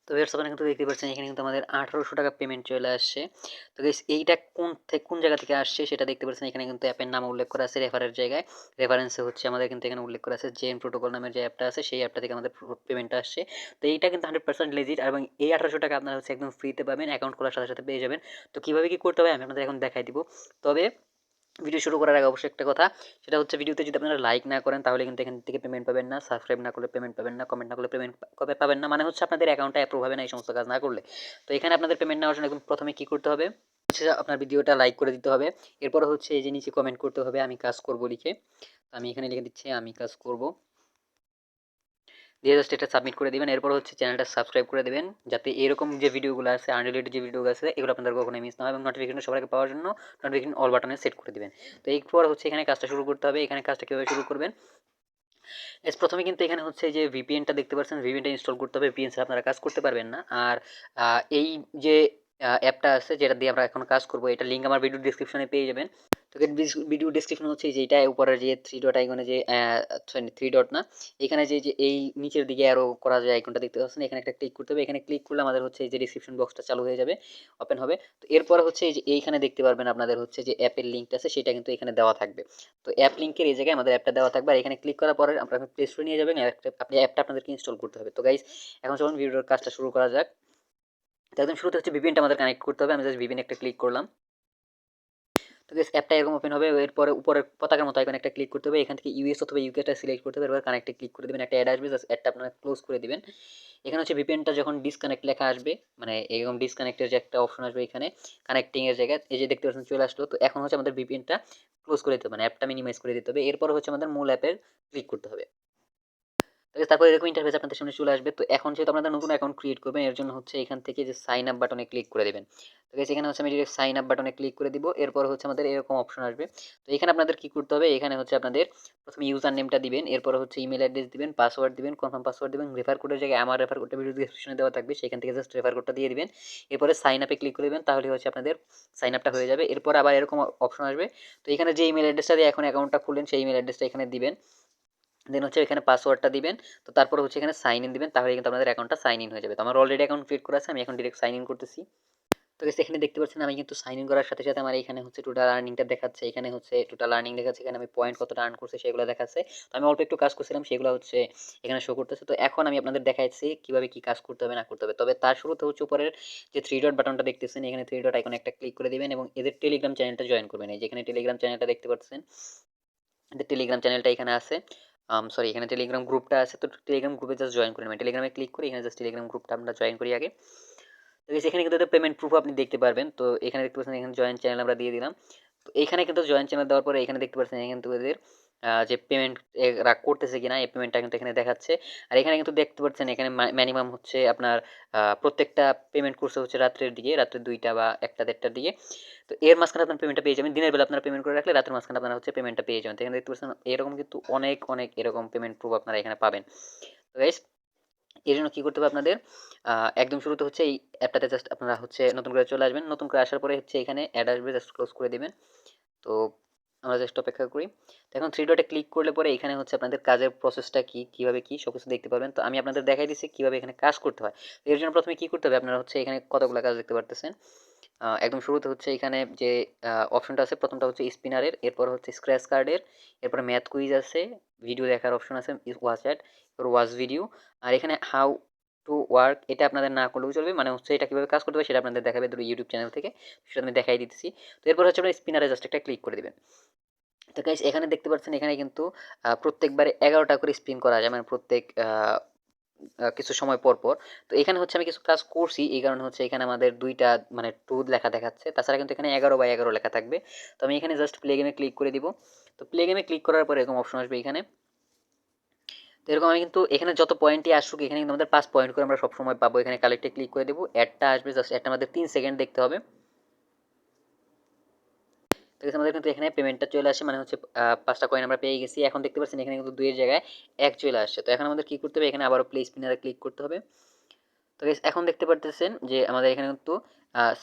তো ভিউয়ার্স আপনারা কিন্তু দেখতে পাচ্ছেন এখানে কিন্তু আমাদের ১৮০০ টাকা পেমেন্ট চলে আসছে। তো গাইস এইটা কোন জায়গা থেকে আসছে সেটা দেখতে পাচ্ছেন এখানে কিন্তু অ্যাপের নাম উল্লেখ করা আছে রেফারের জায়গায়। রেফারেন্সে হচ্ছে আমাদের কিন্তু এখানে উল্লেখ করা আছে জেন প্রোটোকল নামের যে অ্যাপটা আছে সেই অ্যাপটা থেকে আমাদের পেমেন্টটা আসছে। তো এইটা কিন্তু 100% লেজিট এবং এই ১৮০০ টাকা আপনারা হচ্ছে একদম ফ্রিতে পাবেন, অ্যাকাউন্ট খোলার সাথে, সাথে পেয়ে যাবেন। তো কিভাবে কি করতে হবে আমি আপনাদের এখন দেখাই দিব। তবে ভিডিও শুরু করার আগে অবশ্যই একটা কথা, সেটা হচ্ছে ভিডিওতে যদি আপনারা লাইক না করেন তাহলে কিন্তু এখান থেকে পেমেন্ট পাবেন না, সাবস্ক্রাইব না করলে পেমেন্ট পাবেন না, কমেন্ট না করলে পেমেন্ট কবে পাবেন না, মানে হচ্ছে আপনাদের অ্যাকাউন্টটা অ্যাপ্রুভ হবে না এই সমস্ত কাজ না করলে। তো এখানে আপনাদের পেমেন্ট নেওয়ার জন্য একদম প্রথমে কি করতে হবে হচ্ছে আপনার ভিডিওটা লাইক করে দিতে হবে। এরপর হচ্ছে এই যে নিচে কমেন্ট করতে হবে আমি কাজ করব লিখে। তো আমি এখানে লিখে দিচ্ছি আমি কাজ করব, দিয়ে জাস্ট এটা সাবমিট করে দিবেন। এরপর হচ্ছে চ্যানেলটা সাবস্ক্রাইব করে দিবেন যাতে এরকম যে ভিডিওগুলো আছে আনরিলেটেড যে ভিডিওগুলো আছে এগুলো আপনাদের কখনোই মিস না হয়, এবং নোটিফিকেশন সবার আগে পাওয়ার জন্য নোটিফিকেশন অল বাটনে সেট করে দিবেন। তো এরপর হচ্ছে এখানে কাজটা শুরু করতে হবে। এখানে কাজটা কীভাবে শুরু করবেন, প্রথমে কিন্তু এখানে হচ্ছে যে ভিপিএনটা দেখতে পাচ্ছেন, ভিপিএনটা ইনস্টল করতে হবে। ভিপিএন ছাড়া আপনারা কাজ করতে পারবেন না। আর এই যে অ্যাপটা আছে যেটা দিয়ে আমরা এখন কাজ করব, এটা লিঙ্ক আমার ভিডিও ডিসক্রিপশনে পেয়ে যাবেন। তো ভিডিও ডেসক্রিপশন হচ্ছে যে এটা উপরের যে থ্রি ডট আইকনে যে সরি থ্রি ডট না, এখানে যে এই নিচের দিকে আরও করা যায় আইকনটা দেখতে পাচ্ছেন, এখানে একটা ক্লিক করতে হবে। এখানে ক্লিক করলে আমাদের হচ্ছে এই যে ডিসক্রিপশন বক্সটা চালু হয়ে যাবে, ওপেন হবে। তো এরপরে হচ্ছে এই যে এইখানে দেখতে পারবেন আপনাদের হচ্ছে যে অ্যাপের লিঙ্কটা আছে সেটা কিন্তু এখানে দেওয়া থাকবে। তো অ্যাপ লিঙ্কের এই জায়গায় আমাদের অ্যাপটা দেওয়া থাকবে, আর এখানে ক্লিক করার পরে আপনারা প্লে স্টোরে নিয়ে যাবেন, আপনি অ্যাপটা আপনাদেরকে ইনস্টল করতে হবে। তো গাইজ এখন চলুন ভিডিওর কাজটা শুরু করা যাক। তো একদম শুরুতে হচ্ছে ভিপিএনটা আমাদের কানেক্ট করতে হবে। আমি জাস্ট ভিপিএন একটা ক্লিক করলাম। তো গাইস অ্যাপটা এরকম ওপেন হবে। এরপরে উপরের পতাকার মতো আইকনে একটা ক্লিক করতে হবে। এখান থেকে ইউএস অথবা ইউকেটা সিলেক্ট করতে হবে। এবার কানেক্টে ক্লিক করে দিবেন, একটা অ্যাড আসবে, জাস্ট অ্যাডটা আপনারা ক্লোজ করে দিবেন। এখানে হচ্ছে ভিপিএনটা যখন ডিসকানেক্ট লেখা আসবে, মানে এরকম ডিসকানেক্টের যে একটা অপশন আসবে এখানে কানেক্টিং এর জায়গায়, এই যে দেখতে পাচ্ছেন চলে আসলো। তো এখন হচ্ছে আমাদের ভিপিএনটা ক্লোজ করে দিতে হবে, মানে অ্যাপটা মিনিমাইজ করে দিতে হবে। এরপর হচ্ছে আমাদের মূল অ্যাপের ক্লিক করতে হবে। তারপর এরকম ইন্টারফেস আপনাদের সামনে চলে আসবে। তো এখন যেহেতু আপনারা নতুন অ্যাকাউন্ট ক্রিয়েট করবেন এর জন্য হচ্ছে এখান থেকে যে সাইন আপ বাটনে ক্লিক করে দিবেন। তো গাইস এখানে হচ্ছে আমি ডিরেক্ট সাইন আপ বাটনে ক্লিক করে দিব। এরপর হচ্ছে আমাদের এরকম অপশন আসবে। তো এখানে আপনাদের কি করতে হবে, এখানে হচ্ছে আপনাদের প্রথমে ইউজার নেমটা দিবেন, এরপর হচ্ছে ইমেল অ্যাড্রেস দিবেন, পাসওয়ার্ড দিবেন, কনফার্ম পাসওয়ার্ড দিবেন। রেফার কোডের জায়গায় আমার রেফার কোডটা ভিডিও ডেসক্রিপশনে দেওয়া থাকবে, সেখান থেকে জাস্ট রেফার কোডটা দিয়ে দিবেন। এরপরে সাইন আপে ক্লিক করে দিবেন, তাহলে হচ্ছে আপনাদের সাইন আপটা হয়ে যাবে। এরপর আবার এরকম অপশন আসবে। তো এখানে যে ইমেল অ্যাড্রেসটা দিয়ে এখন অ্যাকাউন্টটা খুললেন সেই ইমেল অ্যাড্রেসটা এখানে দিবেন, দেন হচ্ছে এখানে পাসওয়ার্ডটা দিবেন। তো তারপর হচ্ছে এখানে সাইন ইন দিবেন, তাহলে কিন্তু আপনাদের অ্যাকাউন্টটা সাইন ইন হয়ে যাবে। তো আমার অলরেডি অ্যাকাউন্ট ক্রিয়েট করা আছে, আমি এখন ডিরেক্ট সাইন ইন করতেছি। তো গাইস এখানে দেখতে পাচ্ছেন আমি কিন্তু সাইন ইন করার সাথে সাথে আমার এখানে হচ্ছে টোটাল আর্নিংটা দেখাচ্ছে, এখানে হচ্ছে টোটাল আর্নিং দেখাচ্ছে, এখানে আমি পয়েন্ট কতটা আর্ন করছি সেগুলো দেখাচ্ছে। তো আমি অল্প একটু কাজ করছিলাম সেগুলো হচ্ছে এখানে শো করতেছে। তো এখন আমি আপনাদের দেখাচ্ছি কিভাবে কি কাজ করতে হবে না করতে হবে। তবে তার শুরুতে হচ্ছে উপরের যে থ্রি ডট বাটনটা দেখতেছেন, এখানে থ্রি ডট আইকনে একটা ক্লিক করে দিবেন এবং এদের টেলিগ্রাম চ্যানেলটা জয়েন করবেন। এই যেখানে টেলিগ্রাম চ্যানেলটা দেখতে পাচ্ছেন, এদের টেলিগ্রাম চ্যানেলটা এখানে আছে, সরি এখানে টেলিগ্রাম গ্রুপটা আছে। তো টেলিগ্রাম গ্রুপে জাস্ট জয়েন করে নেবেন। টেলিগ্রামে ক্লিক করে এখানে জাস্ট টেলিগ্রাম গ্রুপটা আমরা জয়েন করি আগে। তো guys এখানে কিন্তু এদের পেমেন্ট প্রুফ আপনি দেখতে পারবেন। তো এখানে দেখতে পাচ্ছেন এখানে জয়েন চ্যানেল আমরা দিয়ে দিলাম। তো এখানে কিন্তু জয়েন চ্যানেল দেওয়ার পরে এখানে দেখতে পাচ্ছেন এখানে কিন্তু এদের যে পেমেন্ট এরা করতেছে কিনা এই পেমেন্টটা কিন্তু এখানে দেখাচ্ছে। আর এখানে কিন্তু দেখতে পাচ্ছেন এখানে মিনিমাম হচ্ছে আপনার প্রত্যেকটা পেমেন্ট করছে হচ্ছে রাত্রের দিকে, রাত্রে 2টা বা 1টা 1:30টার দিকে। তো এর মাঝখানে আপনার পেমেন্টটা পেয়ে যাবেন। দিনের বেলা আপনারা পেমেন্ট করে রাখলে রাতের মাঝখানে আপনারা হচ্ছে পেমেন্টটা পেয়ে যাবেন। তো এখানে দেখতে পাচ্ছেন এরকম কিন্তু অনেক অনেক এরকম পেমেন্ট প্রুফ আপনারা এখানে পাবেন। তো গাইস এর জন্য কী করতে হবে আপনাদের, একদম শুরুতে হচ্ছে এই অ্যাপটাতে জাস্ট আপনারা হচ্ছে নতুন করে চলে আসবেন। নতুন করে আসার পরে হচ্ছে এখানে অ্যাড আসবে, জাস্ট ক্লোজ করে দিবেন। তো আমরা জাস্ট অপেক্ষা করি। তো এখন থ্রি ডটে ক্লিক করলে পরে এখানে হচ্ছে আপনাদের কাজের প্রসেসটা কী, কীভাবে কী সব কিছু দেখতে পারবেন। তো আমি আপনাদের দেখাই দিচ্ছি কীভাবে এখানে কাজ করতে হয়। তো এর জন্য প্রথমে কী করতে হবে, আপনারা হচ্ছে এখানে কতগুলো কাজ দেখতে পারতেছেন। একদম শুরুতে হচ্ছে এখানে যে অপশনটা আছে প্রথমটা হচ্ছে স্পিনারের, এরপর হচ্ছে স্ক্র্যাচ কার্ডের, এরপরে ম্যাথ কুইজ আছে, ভিডিও দেখার অপশন আছে ওয়াচ অ্যাড, এরপর ওয়াচ ভিডিও। আর এখানে হাউ টু ওয়ার্ক এটা আপনাদের না করলেও চলবে, মানে হচ্ছে এটা কীভাবে কাজ করতে হবে সেটা আপনাদের দেখাবে দুটো ইউটিউব চ্যানেল থেকে, সেটা আমি দেখাই দিতেছি। তো এরপর হচ্ছে আপনার স্পিনারে জাস্ট একটা ক্লিক করে দেবেন। তো গাইস এখানে দেখতে পাচ্ছেন এখানে কিন্তু প্রত্যেকবারে 11টা করে স্পিন করা যায়, মানে প্রত্যেক কিছু সময় পর পর। তো এখানে হচ্ছে আমি কিছু কাজ করছি, এই কারণে হচ্ছে এখানে আমাদের 2টা মানে 2 লেখা দেখাচ্ছে, তাছাড়া কিন্তু এখানে 11/11 লেখা থাকবে। তো আমি এখানে জাস্ট প্লে গেমে ক্লিক করে দিব। তো প্লে গেমে ক্লিক করার পরে এরকম অপশন আসবে এখানে। তো এরকম আমি কিন্তু এখানে যত পয়েন্টই আসুক এখানে কিন্তু আমাদের 5 পয়েন্ট করে আমরা সবসময় পাবো। এখানে কালেক্টে ক্লিক করে দেবো, অ্যাডটা আসবে, জাস্ট অ্যাডটা আমাদের 3 সেকেন্ড দেখতে হবে। তো গাইস আমাদের কিন্তু এখানে পেমেন্টটা চলে আসে, মানে হচ্ছে 5টা কয়েন আমরা পেয়ে গেছি। এখন দেখতে পাচ্ছেন এখানে কিন্তু 2 এর জায়গায় 1 চলে আসছে। তো এখন আমাদের কি করতে হবে, এখানে আবারও প্লে স্পিনারে ক্লিক করতে হবে। তো গাইস এখন দেখতে পারতেছেন যে আমাদের এখানে কিন্তু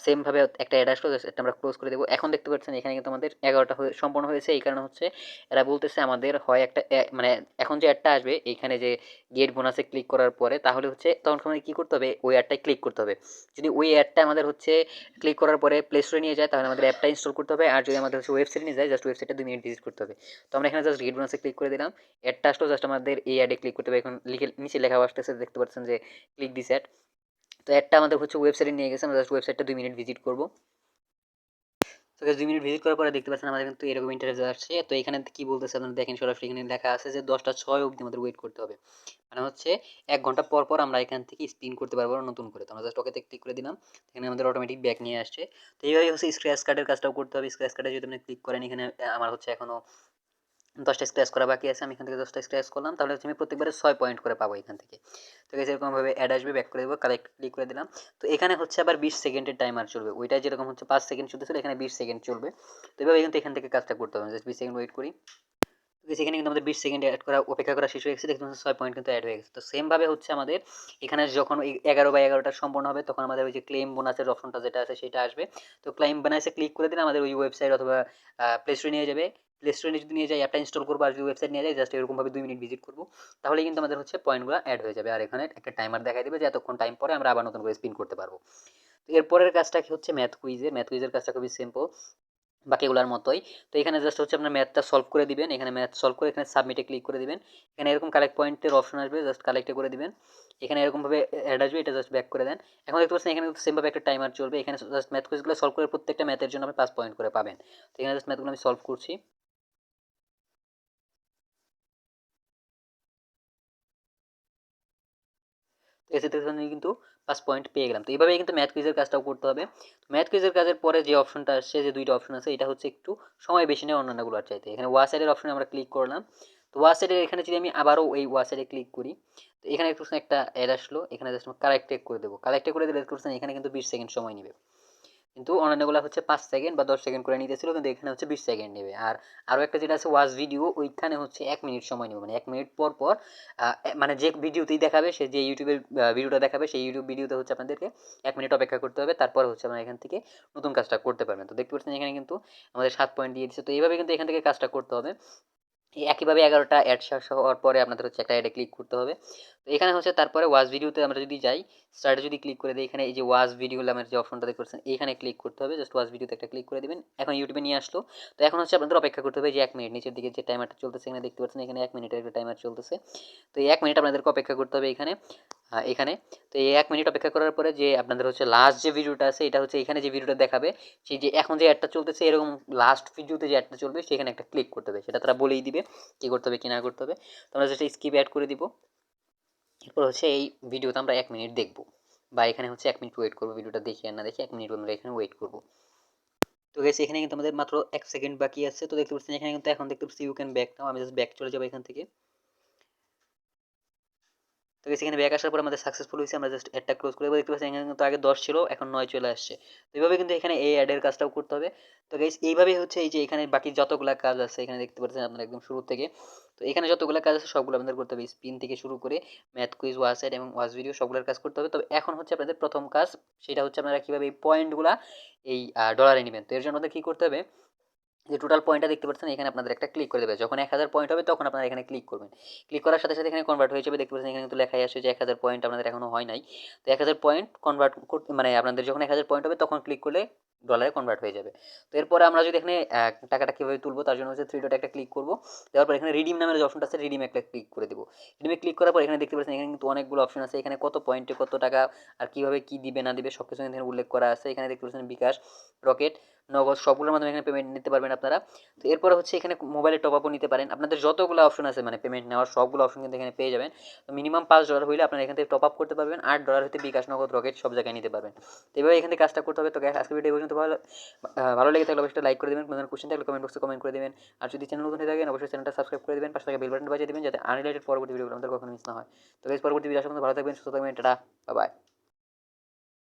সেমভাবে একটা অ্যাড আসলো, জাস্ট এটা আমরা ক্লোজ করে দেবো। এখন দেখতে পাচ্ছেন এখানে কিন্তু আমাদের 11টা সম্পূর্ণ হয়েছে। এই কারণে হচ্ছে এরা বলতেছে আমাদের হয় একটা মানে এখন যে অ্যাডটা আসবে এইখানে যে গেট বোনাসে ক্লিক করার পরে, তাহলে হচ্ছে তখন আমাদের কী করতে হবে, ওই অ্যাডটায় ক্লিক করতে হবে। যদি ওই অ্যাডটা আমাদের হচ্ছে ক্লিক করার পরে প্লে স্টোরে নিয়ে যায়, তাহলে আমাদের অ্যাপটা ইনস্টল করতে হবে। আর যদি আমাদের হচ্ছে ওয়েবসাইটে নিয়ে যায়, জাস্ট ওয়েবসাইটটা 2 মিনিট ভিজিট করতে হবে। তো আমরা এখানে জাস্ট গেট বোনাসে ক্লিক করে দিলাম, অ্যাডটা আসলো, জাস্ট আমাদের এই অ্যাডে ক্লিক করতে হবে। এখন লিখে নিচে লেখা আসতেছে, দেখতে পাচ্ছেন যে ক্লিক দিস অ্যাড। তো অ্যাডটা আমাদের হচ্ছে ওয়েবসাইটে নিয়ে গেছে, আমরা জাস্ট ওয়েবসাইটটা 2 মিনিট ভিজিট করবো। তো 2 মিনিট ভিজিট করার পরে দেখতে পাচ্ছেন আমাদের কিন্তু এরকম ইন্টারেস্ট আসছে। তো এখানে কি বলতেছে আপনারা দেখেন, সরাসরি এখানে লেখা আছে যে 10টা 6 অবধি আমাদের ওয়েট করতে হবে। মানে হচ্ছে 1 ঘন্টা পর পর আমরা এখান থেকে স্পিন করতে পারবো নতুন করে। তো আমরা জাস্ট ওকেতে ক্লিক করে দিলাম, এখানে আমাদের অটোমেটিক ব্যাক নিয়ে আসছে। তো এইভাবে হচ্ছে স্ক্র্যাচ কার্ডের কাজটাও করতে হবে। স্ক্র্যাচ কার্ডে যদি আপনি ক্লিক করেন, এখানে আমার হচ্ছে এখনো 10টা স্ক্র্যাচ করা বাকি আছে। আমি এখান থেকে 10টা স্ক্র্যাচ করলাম, তাহলে হচ্ছে আমি প্রত্যেকবারে 6 পয়েন্ট করে পাবো এখান থেকে। তো গেছে এরকমভাবে অ্যাড আসবে, ব্যাক করে দেবো, কালেক্ট ক্লিক করে দিলাম। তো এখানে হচ্ছে আবার 20 সেকেন্ডের টাইমার চলবে। ওইটা যেরকম হচ্ছে 5 সেকেন্ড চলতেছিল, এখানে 20 সেকেন্ড চলবে। তো এভাবে কিন্তু এখান থেকে কাজটা করতে হবে। জাস্ট 20 সেকেন্ড ওয়েট করি। তো সেখানে কিন্তু আমাদের 20 সেকেন্ড অ্যাড করা অপেক্ষা করা শেষ হয়ে গেছে। দেখতে পাচ্ছেন 6 পয়েন্ট কিন্তু অ্যাড হয়ে গেছে। তো সেমভাবে হচ্ছে আমাদের এখানে যখন ওই 11/11টা সম্পূর্ণ হবে, তখন আমাদের ওই যে ক্লেম বোনাসের অপশনটা যেটা আছে সেটা আসবে। তো ক্লেম বোনাসে ক্লিক করে দিলে আমাদের ওই ওয়েবসাইট অথবা প্লে স্টোরে নিয়ে যাবে। প্লে স্টোরে যদি নিয়ে যাই, অ্যাপটা ইনস্টল করবো, আর যদি ওয়েবসাইট নিয়ে যাই, জাস্ট এরকমভাবে 2 মিনিট ভিজিট করবো, তাহলে কিন্তু আমাদের হচ্ছে পয়েন্টগুলো অ্যাড হয়ে যাবে। আর এখানে একটা টাইমার দেখাই দেবে যে এতক্ষণ টাইম পরে আমরা আবার নতুন করে স্পিন করতে পারবো। তো এরপরের কাজটা কি হচ্ছে, ম্যাথ কুইজের কাজটা খুবই সিম্পল, বাকিগুলোর মতোই। তো এখানে জাস্ট হচ্ছে আপনার ম্যাথটা সলভ করে দিবেন। এখানে ম্যাথ সলভ করে এখানে সাবমিটে ক্লিক করে দিবেন। এখানে এরকম কালেক্ট পয়েন্টের অপশন আসবে, জাস্ট কালেক্টে করে দিবেন। এখানে এরকমভাবে অ্যাড আসবে, এটা জাস্ট ব্যাক করে দেন। এখন দেখতে পাচ্ছেন এখানে সেমভাবে একটা টাইমার চলবে। এখানে জাস্ট ম্যাথ কুইজগুলো সলভ করে প্রত্যেকটা ম্যাথের জন্য আপনি 5 পয়েন্ট করে পাবেন। তো এখানে জাস্ট ম্যাথগুলো আমি সলভ করছি। তো এসে দেখুন আমি কিন্তু 5 পয়েন্ট পেয়ে গেলাম। তো এইভাবেই কিন্তু ম্যাথ কুইজের কাজটাও করতে হবে। ম্যাথ কুইজের কাজের পরে যে অপশনটা আসছে, যে 2টা অপশন আছে, এটা হচ্ছে একটু সময় বেশি নেয় অন্যান্যগুলোর চাইতে। এখানে ওয়াসাইডের অপশনে আমরা ক্লিক করলাম। তো ওয়াসাইডের এখানে যদি আমি আবারও ওই ওয়াসাইডে ক্লিক করি, তো এখানে একটু একটা অ্যাড আসলো। এখানে জাস্ট কালেক্টে করে দেবো। কালেক্টে করে দিলে দেখতে এখানে কিন্তু 20 সেকেন্ড সময় নেবে। কিন্তু অন্যান্যগুলো হচ্ছে 5 সেকেন্ড বা 10 সেকেন্ড করে নিতেছিল, কিন্তু এখানে হচ্ছে 20 সেকেন্ড নেবে। আর আরও একটা যেটা আছে ওয়াচ ভিডিও, ওইখানে হচ্ছে 1 মিনিট সময় নেবে। মানে 1 মিনিট পর পর মানে যে ভিডিওতেই দেখাবে, সে যে ইউটিউবের ভিডিওটা দেখাবে, সেই ইউটিউব ভিডিওতে হচ্ছে আপনাদেরকে 1 মিনিট অপেক্ষা করতে হবে। তারপর হচ্ছে আমরা এখান থেকে নতুন কাজটা করতে পারবেন। তো দেখতে পাচ্ছেন এখানে কিন্তু আমাদের 7 পয়েন্ট দিয়ে দিচ্ছে। তো এইভাবে কিন্তু এখান থেকে কাজটা করতে হবে। একইভাবে 11টা অ্যাড শেষ হওয়ার পরে আপনাদের হচ্ছে একটা অ্যাডে ক্লিক করতে হবে। তো এখানে হচ্ছে তারপরে ওয়াচ ভিডিওতে আমরা যদি যাই, স্টার্টে যদি ক্লিক করে দিই, এখানে এই যে ওয়াচ ভিডিও নামের যে অপশনটা দেখতে পাচ্ছেন, এইখানে ক্লিক করতে হবে। জাস্ট ওয়াচ ভিডিওতে একটা ক্লিক করে দিবেন। এখন ইউটিউবে নিয়ে আসলো। তো এখন হচ্ছে আপনাদের অপেক্ষা করতে হবে যে 1 মিনিট, নিচের দিকে যে টাইমারটা চলতেছে এখানে দেখতে পাচ্ছেন, এখানে 1 মিনিটের একটা টাইমার চলতেছে। তো এই 1 মিনিট আপনাদেরকে অপেক্ষা করতে হবে এখানে এখানে। তো এই 1 মিনিট অপেক্ষা করার পরে যে আপনাদের হচ্ছে লাস্ট যে ভিডিওটা আছে, এটা হচ্ছে এখানে যে ভিডিওটা দেখাবে, সেই যে এখন যে অ্যাডটা চলতেছে, এরকম লাস্ট ভিডিওতে যে অ্যাডটা চলবে সেখানে একটা ক্লিক করতে হবে। সেটা তারা বলেই দিবে কী করতে হবে কী না করতে হবে। তো আমরা যেটা স্কিপ অ্যাড করে দিব। এরপর হচ্ছে এই ভিডিওতে আমরা 1 মিনিট দেখব, বা এখানে হচ্ছে 1 মিনিট ওয়েট করবো। ভিডিওটা দেখি আর না দেখি 1 মিনিট আমরা এখানে ওয়েট করবো। তো গেছে এখানে কিন্তু আমাদের মাত্র 1 সেকেন্ড বাকি আছে। তো দেখতে পাচ্ছেন এখানে কিন্তু এখন দেখতে পাচ্ছি ইউ ক্যান ব্যাক নাও। আমি জাস্ট ব্যাক চলে যাবো এখান থেকে। তো গেছে এখানে ব্যাক আসার পর আমাদের সাকসেসফুল হয়েছে। আমরা জাস্ট অ্যাডটা ক্লোজ করে দেবো। দেখতে পাচ্ছেন এখানে কিন্তু আগে 10 ছিল, এখন 9 চলে আসছে। তো এইভাবে কিন্তু এখানে এই অ্যাডের কাজটাও করতে হবে। তো গাইস এইভাবেই হচ্ছে এই যে এখানে বাকি যতগুলা কাজ আছে, এখানে দেখতে পাচ্ছেন আপনারা একদম শুরু থেকে। তো এখানে যতগুলো কাজ আছে সবগুলো আমাদের করতে হবে, স্পিন থেকে শুরু করে ম্যাথ কুইজ, ওয়াসাইড এবং ওয়াচ ভিডিও সবগুলোর কাজ করতে হবে। তবে এখন হচ্ছে আপনাদের প্রথম কাজ, সেটা হচ্ছে আপনারা কীভাবে এই পয়েন্টগুলা এই ডলারে নেবেন। তো এর জন্য আমাদের কী করতে হবে, যে টোটাল পয়েন্টটা দেখতে পাচ্ছেন, এখানে আপনাদের একটা ক্লিক করে দেবে। যখন 1000 পয়েন্ট হবে তখন আপনারা এখানে ক্লিক করবেন। ক্লিক করার সাথে সাথে এখানে কনভার্ট হয়ে যাবে। দেখতে পাচ্ছেন এখানে কিন্তু লেখাই আসে যে 1000 পয়েন্ট আপনাদের এখনো হয় নাই। তো 1000 পয়েন্ট কনভার্ট করতে, মানে আপনাদের যখন 1000 পয়েন্ট হবে তখন ক্লিক করলে ডলারে কনভার্ট হয়ে যাবে। তো এরপরে আমরা যদি এখানে টাকাটা কীভাবে তুলবো, তার জন্য হচ্ছে থ্রি ডট একটা ক্লিক করবো। দেওয়ার পর এখানে রিডিম নামের যে অপশনটা আছে, রিডিম একটা ক্লিক করে দেবো। রিডিমে ক্লিক করার পর এখানে দেখতে পাচ্ছেন এখানে কিন্তু অনেকগুলো অপশন আছে। এখানে কত পয়েন্টে কত টাকা, আর কীভাবে কী দিবে না দিবে সব কিছু এখানে উল্লেখ করা আছে। এখানে দেখতে পাচ্ছেন বিকাশ, রকেট, নগদ সবগুলোর মাধ্যমে এখানে পেমেন্ট নিতে পারবেন আপনারা। তো এরপরে হচ্ছে এখানে মোবাইলে টপ আপও নিতে পারেন। আপনাদের যতগুলো অপশন আছে মানে পেমেন্ট নেওয়ার, সবগুলো অপশন কিন্তু এখানে পেয়ে যাবেন। তো মিনিমাম $5 হইলে আপনারা এখান থেকে টপ আপ করতে পারবেন। $8 হতে বিকাশ, নগদ, রকেট সব জায়গায় নিতে পারবেন। তো এভাবে এখান থেকে কাজটা করতে হবে। তো আজকে ভিডিও পর্যন্ত ভালো লেগে থাকলে অবশ্যই লাইক করে দেবেন। কোনো কোশ্চেন থাকলে কমেন্ট বক্সে কমেন্ট করে দেবেন। আর যদি চ্যানেল নতুন হয়ে থাকেন অবশ্যই চ্যানেলটা সাবস্ক্রাইব করে দেবেন, পাশে থাকা বেল বাটন বাজিয়ে দেবেন, যাতে আনরিলেটেড পরবর্তী ভিডিওগুলো আমাদের কখনো মিস না হয়। তো গাইস পরবর্তী ভিডিও আসার পর্যন্ত ভালো থাকবেন, সুস্থ থাকবেন, টাটা, বাই বাই।